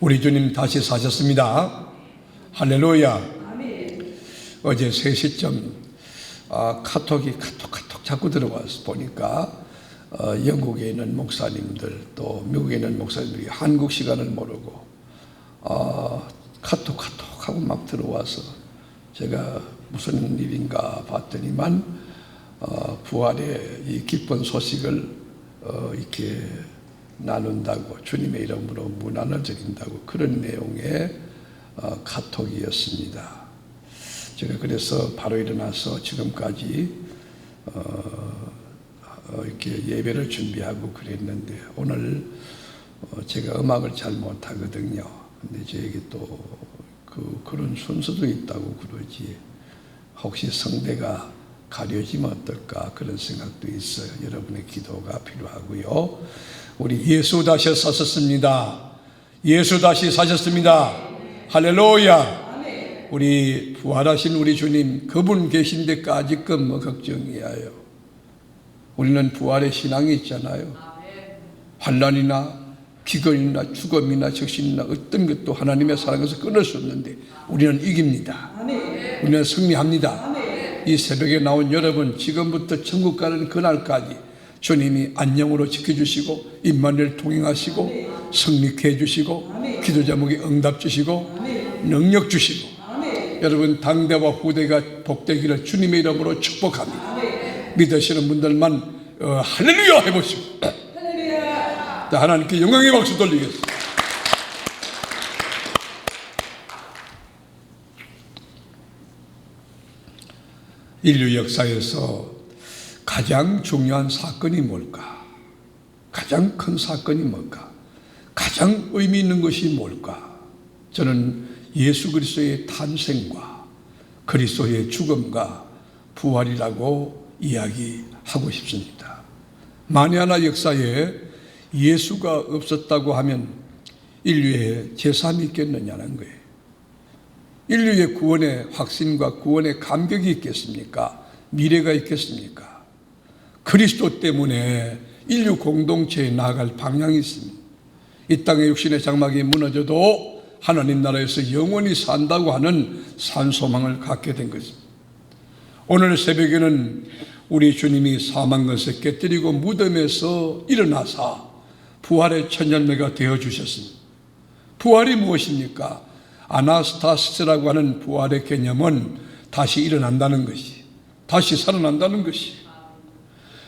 우리 주님 다시 사셨습니다. 할렐루야. 어제 3시쯤 카톡이 자꾸 들어와서 보니까 영국에 있는 목사님들 또 미국에 있는 목사님들이 한국 시간을 모르고 카톡 하고 막 들어와서 제가 무슨 일인가 봤더니만 부활의 이 기쁜 소식을 이렇게 나눈다고, 주님의 이름으로 문안을 드린다고, 그런 내용의 카톡이었습니다. 제가 그래서 바로 일어나서 지금까지 이렇게 예배를 준비하고 그랬는데, 오늘 제가 음악을 잘 못하거든요. 근데 저에게 또 그런 순서도 있다고 그러지, 혹시 성대가 가려지면 어떨까 그런 생각도 있어요. 여러분의 기도가 필요하고요. 우리 예수 다시 사셨습니다. 예수 다시 사셨습니다. 할렐루야. 우리 부활하신 우리 주님, 그분 계신 데까지 뭐 걱정이에요. 우리는 부활의 신앙이 있잖아요. 환난이나 비건이나 죽음이나 적신이나 어떤 것도 하나님의 사랑에서 끊을 수 없는데 우리는 이깁니다. 우리는 승리합니다. 이 새벽에 나온 여러분, 지금부터 천국 가는 그날까지 주님이 안녕으로 지켜주시고 임마누엘 동행하시고 승리케 해주시고 기도 제목에 응답 주시고 능력 주시고, 여러분 당대와 후대가 복되기를 주님의 이름으로 축복합니다. 믿으시는 분들만 할렐루야 해보시고, 자, 하나님께 영광의 박수 돌리겠습니다. 인류 역사에서 가장 중요한 사건이 뭘까? 가장 큰 사건이 뭘까? 가장 의미 있는 것이 뭘까? 저는 예수 그리스도의 탄생과 그리스도의 죽음과 부활이라고 이야기하고 싶습니다. 만에 하나 역사에 예수가 없었다고 하면 인류에 제3이 있겠느냐는 거예요. 인류의 구원의 확신과 구원의 감격이 있겠습니까? 미래가 있겠습니까? 그리스도 때문에 인류 공동체에 나아갈 방향이 있습니다. 이 땅의 육신의 장막이 무너져도 하나님 나라에서 영원히 산다고 하는 산소망을 갖게 된 것입니다. 오늘 새벽에는 우리 주님이 사망 것을 깨뜨리고 무덤에서 일어나사 부활의 첫 열매가 되어주셨습니다. 부활이 무엇입니까? 아나스타시스라고 하는 부활의 개념은 다시 일어난다는 것이, 다시 살아난다는 것이.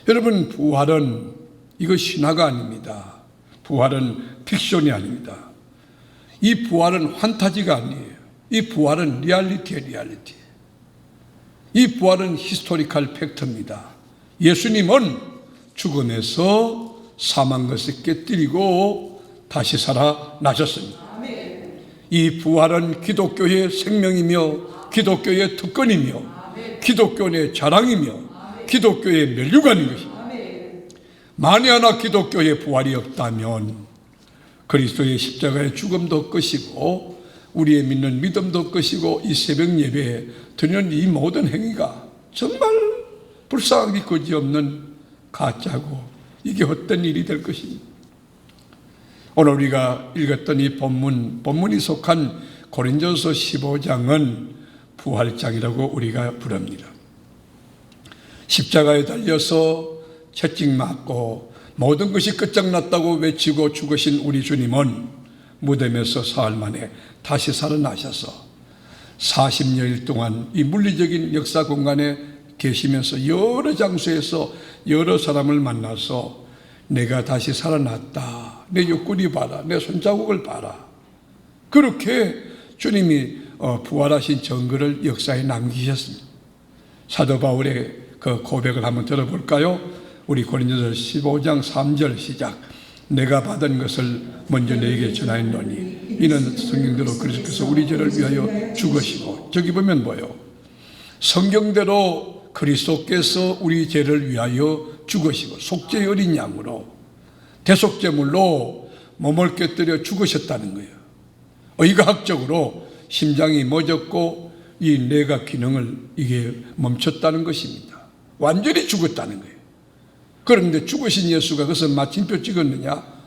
여러분, 부활은 이거 신화가 아닙니다. 부활은 픽션이 아닙니다. 이 부활은 환타지가 아니에요. 이 부활은 리얼리티예요, 리얼리티. 이 부활은 히스토리컬 팩트입니다. 예수님은 죽음에서 사망 것을 깨뜨리고 다시 살아나셨습니다. 이 부활은 기독교의 생명이며 기독교의 특권이며 기독교의 자랑이며 기독교의 면류관인 것입니다. 만에 하나 기독교의 부활이 없다면 그리스도의 십자가의 죽음도 끝이고 우리의 믿는 믿음도 끝이고 이 새벽 예배에 드리는 이 모든 행위가 정말 불쌍하기 그지없는 가짜고 이게 헛된 일이 될 것입니다. 오늘 우리가 읽었던 이 본문이 속한 고린도서 15장은 부활장이라고 우리가 부릅니다. 십자가에 달려서 채찍 맞고 모든 것이 끝장났다고 외치고 죽으신 우리 주님은 무덤에서 사흘 만에 다시 살아나셔서 40여일 동안 이 물리적인 역사 공간에 계시면서 여러 장소에서 여러 사람을 만나서 내가 다시 살아났다, 내 옆구리 봐라, 내 손자국을 봐라, 그렇게 주님이 부활하신 증거를 역사에 남기셨습니다. 사도 바울의 그 고백을 한번 들어볼까요? 우리 고린도서 15장 3절 시작. 내가 받은 것을 먼저 너에게 전하였노니 이는 성경대로 그리스도께서 우리 죄를 위하여 죽으시고, 저기 보면 뭐요? 성경대로 그리스도께서 우리 죄를 위하여 죽으시고 속죄 어린 양으로 대속죄물로 몸을 깨뜨려 죽으셨다는 거예요. 의과학적으로 심장이 멎었고 이 뇌가 기능을 이게 멈췄다는 것입니다. 완전히 죽었다는 거예요. 그런데 죽으신 예수가 그것을 마침표 찍었느냐?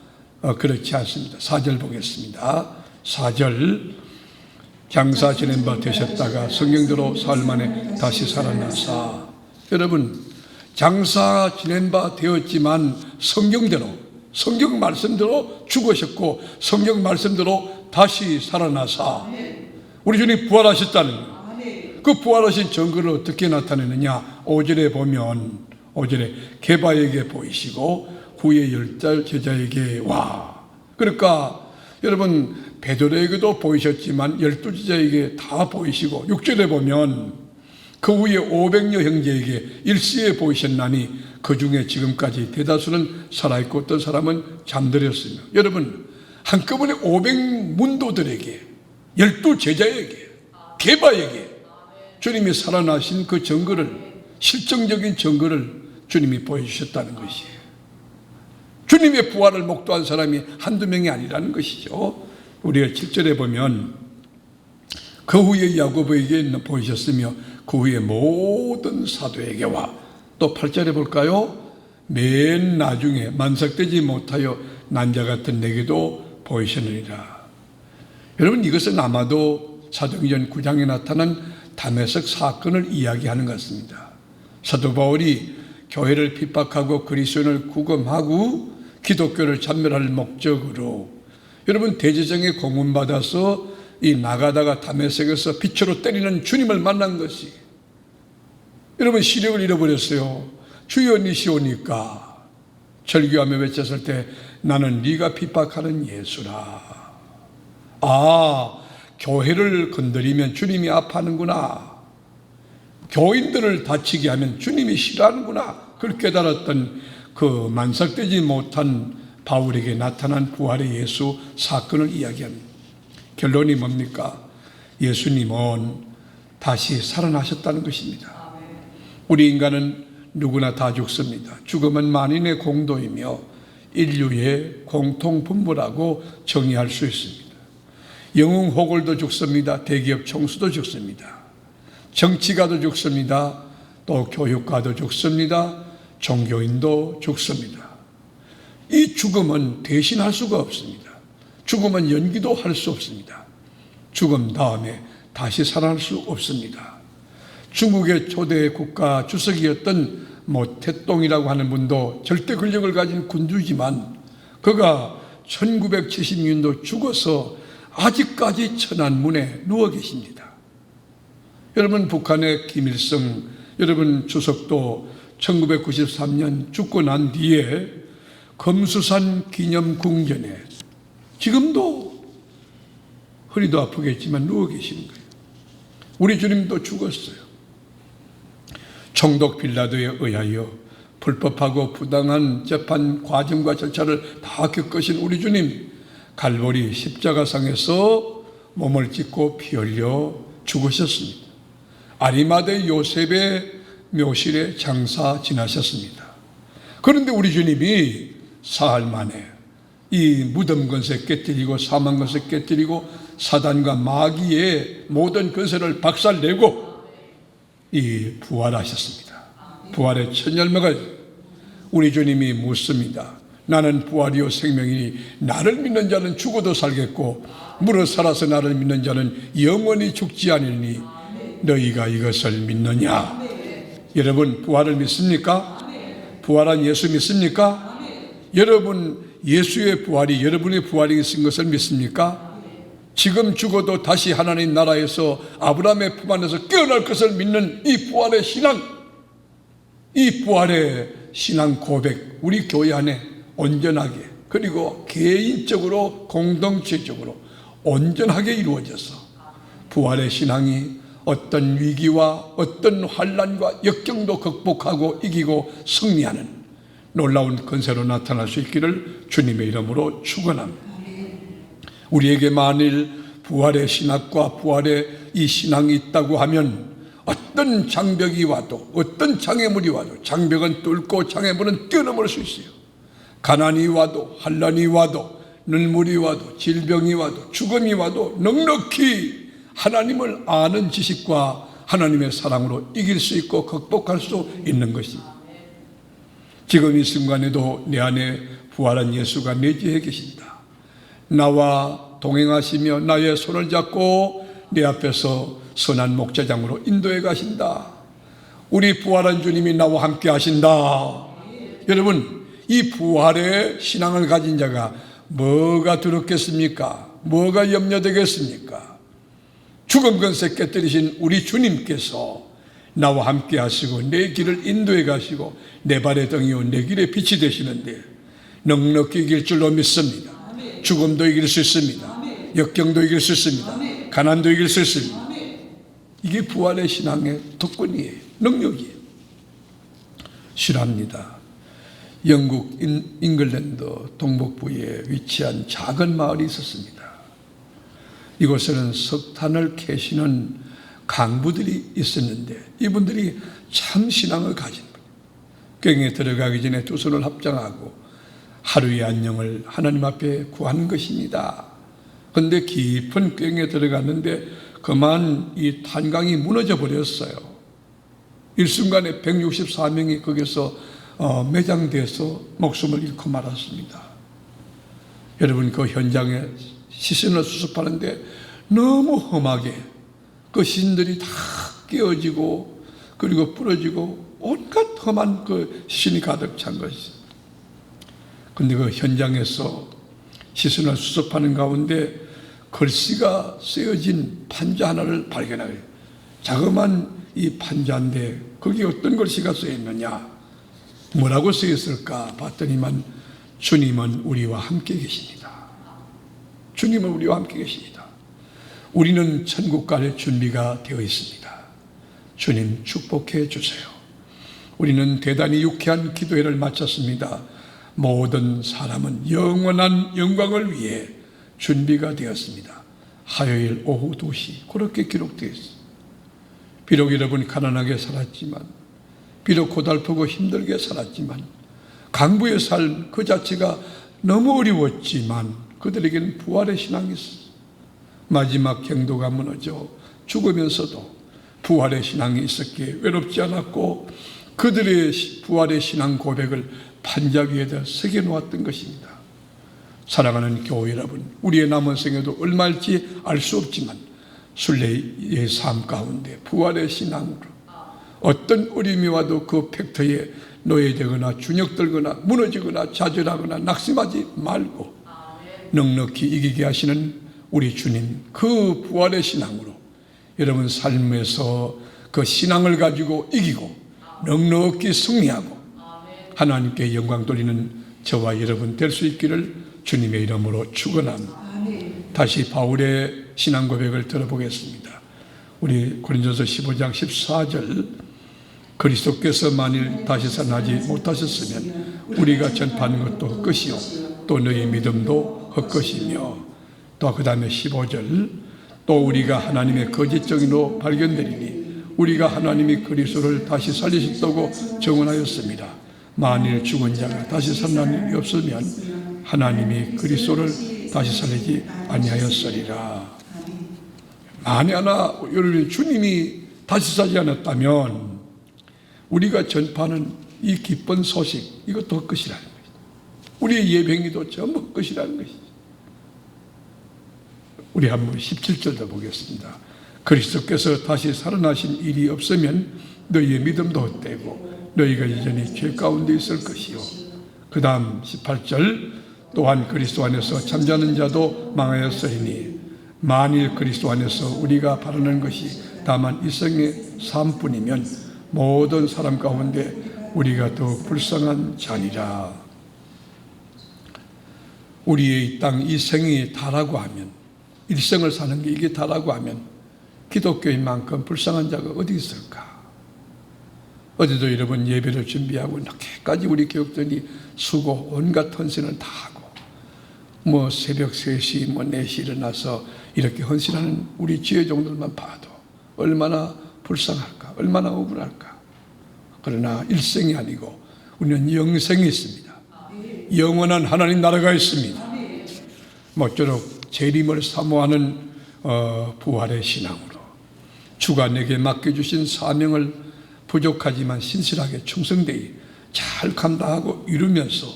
그렇지 않습니다. 4절 보겠습니다. 4절 장사 지낸 바 되셨다가 성경대로 사흘 만에 다시 살아나사. 여러분, 장사 지낸 바 되었지만 성경대로, 성경 말씀대로 죽으셨고 성경 말씀대로 다시 살아나사 우리 주님 부활하셨다는 거예요. 그 부활하신 증거를 어떻게 나타내느냐? 5절에 보면 5절에 게바에게 보이시고 후에 10달 제자에게 와. 그러니까 여러분 베드로에게도 보이셨지만 12제자에게 다 보이시고 6절에 보면 그 후에 500여 형제에게 일시에 보이셨나니 그 중에 지금까지 대다수는 살아있고 어떤 사람은 잠들었으며. 여러분 한꺼번에 500문도들에게 12제자에게 게바에게 주님이 살아나신 그 증거를, 실정적인 증거를 주님이 보여주셨다는 것이에요. 주님의 부활을 목도한 사람이 한두 명이 아니라는 것이죠. 우리가 7절에 보면 그 후에 야고보에게 보이셨으며 그 후에 모든 사도에게 와. 또 8절에 볼까요? 맨 나중에 만삭되지 못하여 난자 같은 내게도 보이셨느니라. 여러분 이것은 아마도 사도행전 9장에 나타난 다메섹 사건을 이야기하는 것 같습니다. 사도 바울이 교회를 핍박하고 그리스도인을 구금하고 기독교를 찬멸할 목적으로 여러분 대제정에 고문받아서 이 나가다가 다메섹에서 빛으로 때리는 주님을 만난 것이, 여러분 시력을 잃어버렸어요. 주여 니시오니까 절규하며 외쳤을 때 나는 네가 핍박하는 예수라. 아, 교회를 건드리면 주님이 아파하는구나. 교인들을 다치게 하면 주님이 싫어하는구나. 그걸 깨달았던 그 만삭되지 못한 바울에게 나타난 부활의 예수 사건을 이야기합니다. 결론이 뭡니까? 예수님은 다시 살아나셨다는 것입니다. 우리 인간은 누구나 다 죽습니다. 죽음은 만인의 공도이며 인류의 공통분부라고 정의할 수 있습니다. 영웅호걸도 죽습니다. 대기업 총수도 죽습니다. 정치가도 죽습니다. 또 교육가도 죽습니다. 종교인도 죽습니다. 이 죽음은 대신할 수가 없습니다. 죽음은 연기도 할 수 없습니다. 죽음 다음에 다시 살아날 수 없습니다. 중국의 초대 국가 주석이었던 모태똥이라고 하는 분도 절대 권력을 가진 군주지만 그가 1970년도 죽어서 아직까지 천안문에 누워 계십니다. 여러분 북한의 김일성 여러분 주석도 1993년 죽고 난 뒤에 금수산 기념궁전에 지금도 허리도 아프겠지만 누워 계시는 거예요. 우리 주님도 죽었어요. 총독 빌라도에 의하여 불법하고 부당한 재판 과정과 절차를 다 겪으신 우리 주님, 갈보리 십자가상에서 몸을 찢고 피 흘려 죽으셨습니다. 아리마대 요셉의 묘실에 장사 지나셨습니다. 그런데 우리 주님이 사흘 만에 이 무덤 건세 깨뜨리고 사망 건세 깨뜨리고 사단과 마귀의 모든 건세를 박살내고 이 부활하셨습니다. 부활의 첫 열매가 우리 주님이 묻습니다. 나는 부활이요 생명이니 나를 믿는 자는 죽어도 살겠고 무릇 살아서 나를 믿는 자는 영원히 죽지 않으니 너희가 이것을 믿느냐? 여러분 부활을 믿습니까? 부활한 예수 믿습니까? 여러분 예수의 부활이 여러분의 부활이 있은 것을 믿습니까? 지금 죽어도 다시 하나님 나라에서 아브라함의 품 안에서 깨어날 것을 믿는 이 부활의 신앙, 이 부활의 신앙 고백 우리 교회 안에 온전하게 그리고 개인적으로 공동체적으로 온전하게 이루어져서 부활의 신앙이 어떤 위기와 어떤 환난과 역경도 극복하고 이기고 승리하는 놀라운 건세로 나타날 수 있기를 주님의 이름으로 축원합니다. 우리에게 만일 부활의 신학과 부활의 이 신앙이 있다고 하면 어떤 장벽이 와도 어떤 장애물이 와도 장벽은 뚫고 장애물은 뛰어넘을 수 있어요. 가난이 와도 환난이 와도 눈물이 와도 질병이 와도 죽음이 와도 넉넉히 하나님을 아는 지식과 하나님의 사랑으로 이길 수 있고 극복할 수 있는 것입니다. 지금 이 순간에도 내 안에 부활한 예수가 내주해 계신다. 나와 동행하시며 나의 손을 잡고 내 앞에서 선한 목자장으로 인도해 가신다. 우리 부활한 주님이 나와 함께 하신다. 여러분, 이 부활의 신앙을 가진 자가 뭐가 두렵겠습니까? 뭐가 염려되겠습니까? 죽음 권세 깨뜨리신 우리 주님께서 나와 함께 하시고 내 길을 인도해 가시고 내 발의 등이요 내 길의 빛이 되시는데 넉넉히 이길 줄로 믿습니다. 죽음도 이길 수 있습니다. 역경도 이길 수 있습니다. 가난도 이길 수 있습니다. 이게 부활의 신앙의 특권이에요. 능력이에요. 실합니다. 영국 잉글랜드 동북부에 위치한 작은 마을이 있었습니다. 이곳에는 석탄을 캐시는 강부들이 있었는데 이분들이 참 신앙을 가진 분이에요. 꽹에 들어가기 전에 두 손을 합장하고 하루의 안녕을 하나님 앞에 구하는 것입니다. 그런데 깊은 꽹에 들어갔는데 그만 이 탄광이 무너져 버렸어요. 일순간에 164명이 거기서 매장돼서 목숨을 잃고 말았습니다. 여러분, 그 현장에 시신을 수습하는데 너무 험하게 그 시신들이 다 깨어지고 그리고 부러지고 온갖 험한 그 시신이 가득 찬 것이죠. 그런데 그 현장에서 시신을 수습하는 가운데 글씨가 쓰여진 판자 하나를 발견하게, 자그마한 이 판자인데 거기에 어떤 글씨가 쓰여있느냐, 뭐라고 쓰였을까 봤더니만 주님은 우리와 함께 계십니다. 주님은 우리와 함께 계십니다. 우리는 천국 갈 준비가 되어 있습니다. 주님 축복해 주세요. 우리는 대단히 유쾌한 기도회를 마쳤습니다. 모든 사람은 영원한 영광을 위해 준비가 되었습니다. 화요일 오후 2시 그렇게 기록되어 있습니다. 비록 여러분 가난하게 살았지만, 비록 고달프고 힘들게 살았지만, 강부의 삶 그 자체가 너무 어려웠지만 그들에게는 부활의 신앙이 있었어요. 마지막 경도가 무너져 죽으면서도 부활의 신앙이 있었기에 외롭지 않았고 그들의 부활의 신앙 고백을 판자 위에다 새겨놓았던 것입니다. 사랑하는 교회 여러분, 우리의 남은 생에도 얼마일지 알 수 없지만 순례의 삶 가운데 부활의 신앙으로 어떤 어려움이 와도 그 팩터에 노예되거나 주눅들거나 무너지거나 좌절하거나 낙심하지 말고 넉넉히 이기게 하시는 우리 주님, 그 부활의 신앙으로 여러분 삶에서 그 신앙을 가지고 이기고 넉넉히 승리하고 하나님께 영광 돌리는 저와 여러분 될 수 있기를 주님의 이름으로 축원합니다. 다시 바울의 신앙 고백을 들어보겠습니다. 우리 고린도서 15장 14절, 그리스도께서 만일 다시 살아나지 못하셨으면 우리가 전파하는 것도 헛것이요 또 너희 믿음도 헛것이며, 또 그 다음에 15절, 또 우리가 하나님의 거짓적인으로 발견되리니 우리가 하나님이 그리스도를 다시 살리셨다고 증언하였습니다. 만일 죽은 자가 다시 살아난 일이 없으면 하나님이 그리스도를 다시 살리지 아니하였으리라. 만에 하나 여러분 주님이 다시 살지 않았다면 우리가 전파하는 이 기쁜 소식, 이것도 헛것이라는 것이죠. 우리의 예배행위도 전부 헛것이라는 것이죠. 우리 한번 17절도 보겠습니다. 그리스도께서 다시 살아나신 일이 없으면 너희의 믿음도 헛되고 너희가 여전히 죄 가운데 있을 것이요. 그 다음 18절, 또한 그리스도 안에서 잠자는 자도 망하였으리니 만일 그리스도 안에서 우리가 바라는 것이 다만 이생의 삶뿐이면 모든 사람 가운데 우리가 더욱 불쌍한 자니라. 우리의 이 땅 이 생이 다라고 하면, 일생을 사는 게 이게 다라고 하면 기독교인만큼 불쌍한 자가 어디 있을까? 어제도 여러분 예배를 준비하고 늦게까지 우리 교육들이 수고 온갖 헌신을 다 하고 뭐 새벽 3시 뭐 4시 일어나서 이렇게 헌신하는 우리 지혜종들만 봐도 얼마나 불쌍할까, 얼마나 억울할까. 그러나 일생이 아니고 우리는 영생이 있습니다. 영원한 하나님 나라가 있습니다. 모쪼록 재림을 사모하는 부활의 신앙으로 주가 내게 맡겨주신 사명을 부족하지만 신실하게 충성되이 잘 감당하고 이루면서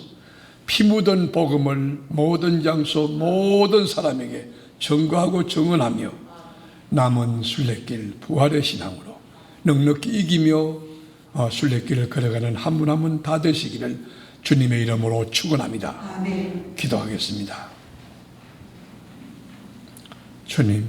피 묻은 복음을 모든 장소 모든 사람에게 전거하고 증언하며 남은 순례길 부활의 신앙으로 넉넉히 이기며 순례길을 걸어가는 한 분 한 분 다 되시기를 주님의 이름으로 축원합니다. 아멘. 기도하겠습니다. 주님,